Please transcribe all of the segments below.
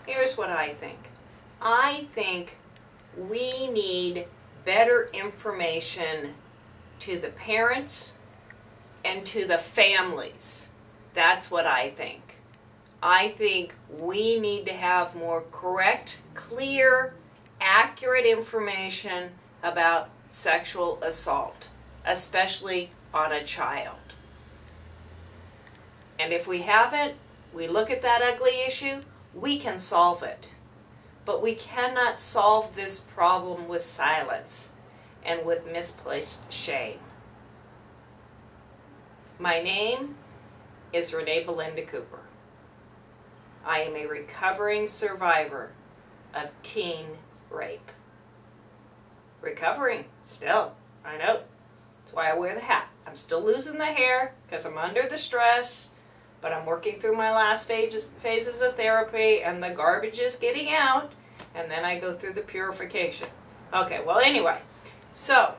Here's what I think. I think we need better information to the parents and to the families. That's what I think. I think we need to have more correct, clear, accurate information about sexual assault, especially on a child. And if we haven't, we look at that ugly issue, we can solve it. But we cannot solve this problem with silence and with misplaced shame. My name is Renee B Cooper. I am a recovering survivor of teen rape. Recovering, still, I know. That's why I wear the hat. I'm still losing the hair because I'm under the stress, but I'm working through my last phases of therapy, and the garbage is getting out, and then I go through the purification. Okay, well anyway, so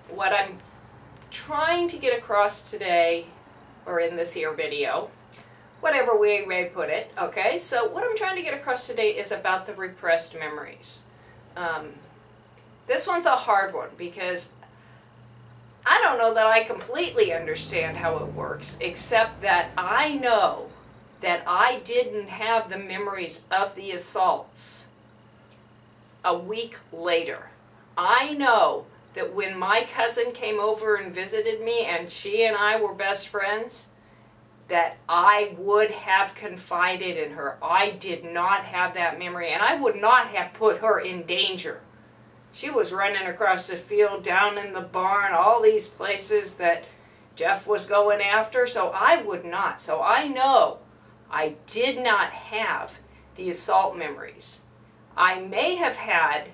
what I'm trying to get across today, or in this here video, whatever we may put it, okay, so what I'm trying to get across today is about the repressed memories. This one's a hard one because I don't know that I completely understand how it works, except that I know that I didn't have the memories of the assaults a week later. I know that when my cousin came over and visited me and she and I were best friends, that I would have confided in her. I did not have that memory, and I would not have put her in danger. She was running across the field, down in the barn, all these places that Jeff was going after, so I would not. So I know I did not have the assault memories. I may have had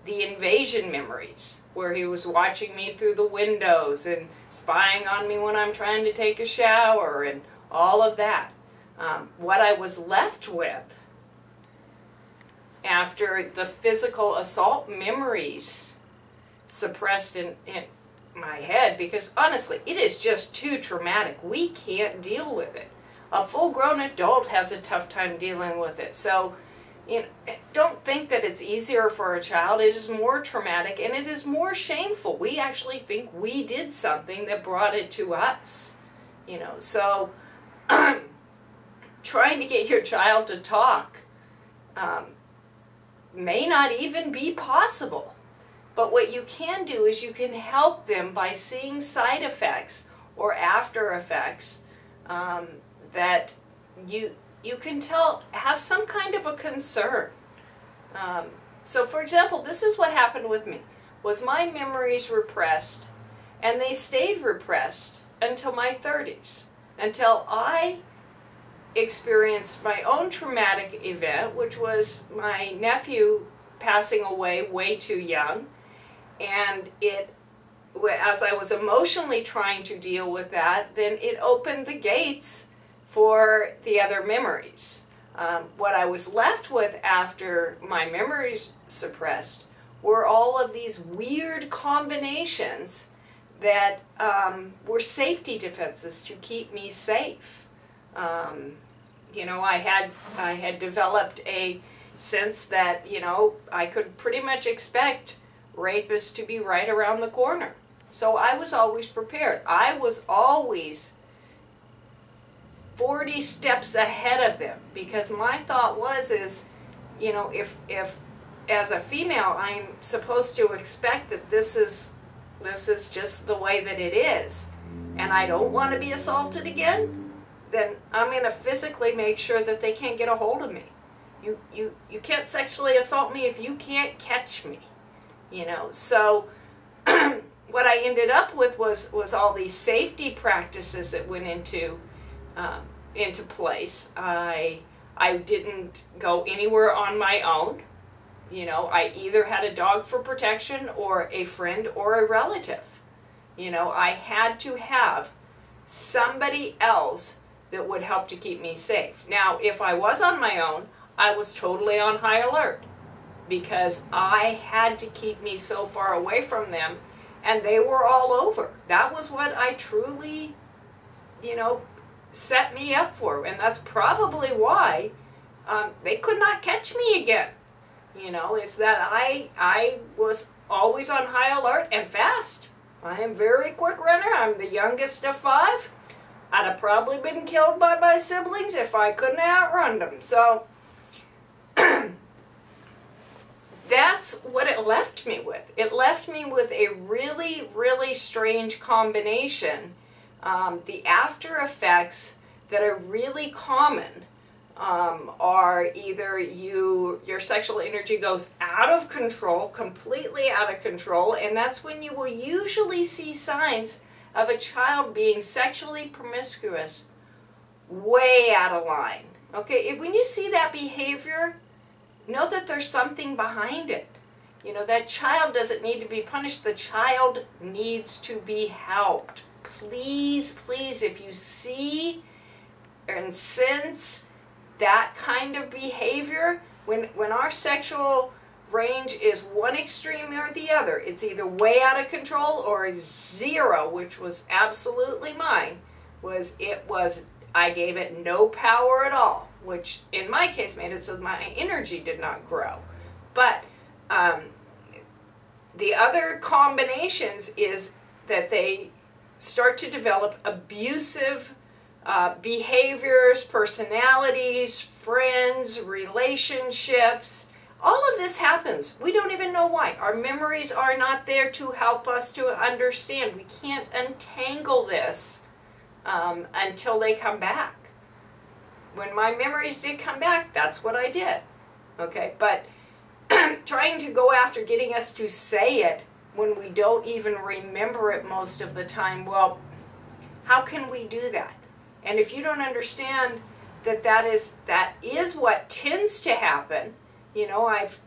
the invasion memories, where he was watching me through the windows and spying on me when I'm trying to take a shower and all of that. What I was left with after the physical assault memories suppressed in my head, because honestly, it is just too traumatic. We can't deal with it. A full-grown adult has a tough time dealing with it. So, you know, don't think that it's easier for a child. It is more traumatic and it is more shameful. We actually think we did something that brought it to us. You know, so trying to get your child to talk may not even be possible. But what you can do is you can help them by seeing side effects or after effects that you can tell have some kind of a concern. So for example, this is what happened with me. Was my memories repressed, and they stayed repressed until my 30s, until I experienced my own traumatic event, which was my nephew passing away way too young. And as I was emotionally trying to deal with that, then it opened the gates for the other memories. What I was left with after my memories suppressed were all of these weird combinations that were safety defenses to keep me safe. You know, I had developed a sense that, you know, I could pretty much expect rapists to be right around the corner. So I was always prepared. I was always 40 steps ahead of them, because my thought is, you know, if as a female I'm supposed to expect that this is just the way that it is, and I don't want to be assaulted again, then I'm going to physically make sure that they can't get a hold of me. You can't sexually assault me if you can't catch me, you know. So what I ended up with was all these safety practices that went into place. I didn't go anywhere on my own. You know, I either had a dog for protection or a friend or a relative. You know, I had to have somebody else that would help to keep me safe. Now, if I was on my own, I was totally on high alert, because I had to keep me so far away from them, and they were all over. That was what I truly, you know, set me up for, and that's probably why they could not catch me again. You know, is that I was always on high alert and fast. I am a very quick runner. I'm the youngest of 5. I'd have probably been killed by my siblings if I couldn't outrun them. So that's what it left me with. It left me with a really, really strange combination. The after effects that are really common are either your sexual energy goes out of control, completely out of control, and that's when you will usually see signs of a child being sexually promiscuous, way out of line. Okay, when you see that behavior, know that there's something behind it. You know, that child doesn't need to be punished. The child needs to be helped. Please, please, if you see and sense that kind of behavior, when our sexual range is one extreme or the other, it's either way out of control or 0, which was absolutely mine, I gave it no power at all, which in my case made it so my energy did not grow. But the other combinations is that they start to develop abusive behaviors, personalities, friends, relationships. All of this happens. We don't even know why. Our memories are not there to help us to understand. We can't untangle this until they come back. When my memories did come back, that's what I did. Okay, but trying to go after getting us to say it when we don't even remember it most of the time, well, how can we do that? And if you don't understand that is what tends to happen, you know, I've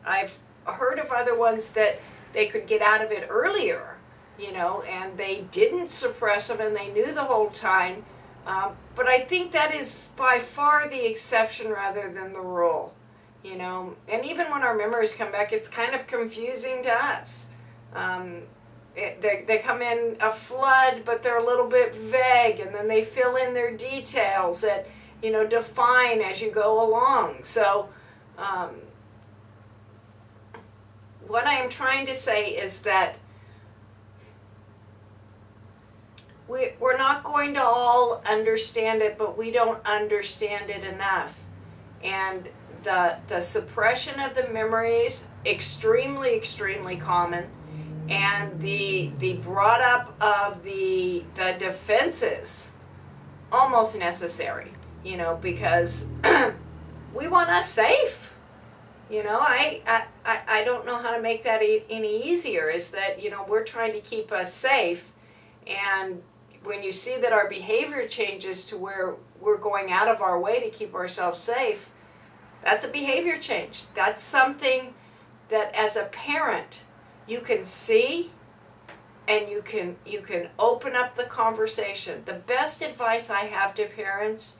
heard of other ones that they could get out of it earlier, you know, and they didn't suppress them and they knew the whole time. But I think that is by far the exception rather than the rule, you know. And even when our memories come back, it's kind of confusing to us. They come in a flood, but they're a little bit vague, and then they fill in their details that, you know, define as you go along. So what I am trying to say is that we're not going to all understand it, but we don't understand it enough. And the suppression of the memories, extremely, extremely common. And the brought up of the defenses, almost necessary, you know, because we want us safe. You know, I don't know how to make that any easier, is that, you know, we're trying to keep us safe. And when you see that our behavior changes to where we're going out of our way to keep ourselves safe, that's a behavior change. That's something that as a parent you can see, and you can open up the conversation. The best advice I have to parents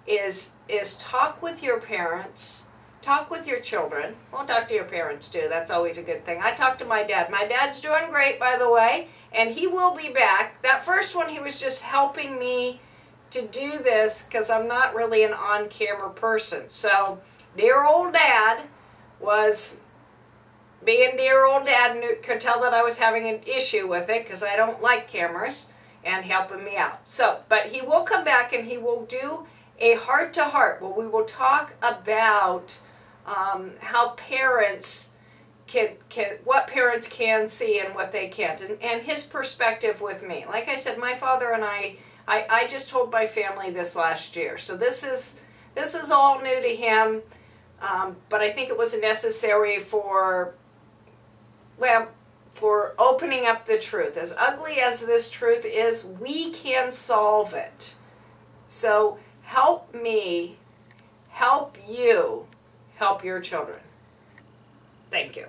is talk with your parents, talk with your children. Well, talk to your parents too. That's always a good thing. I talked to my dad. My dad's doing great, by the way, and he will be back. That first one, he was just helping me to do this because I'm not really an on-camera person. So, dear old dad was being dear old dad, and could tell that I was having an issue with it because I don't like cameras, and helping me out. So, but he will come back and he will do a heart-to-heart where we will talk about how parents what parents can see and what they can't, and his perspective with me. Like I said, my father and I just told my family this last year, so this is all new to him, but I think it was necessary for opening up the truth. As ugly as this truth is, we can solve it. So help me, help you, help your children. Thank you.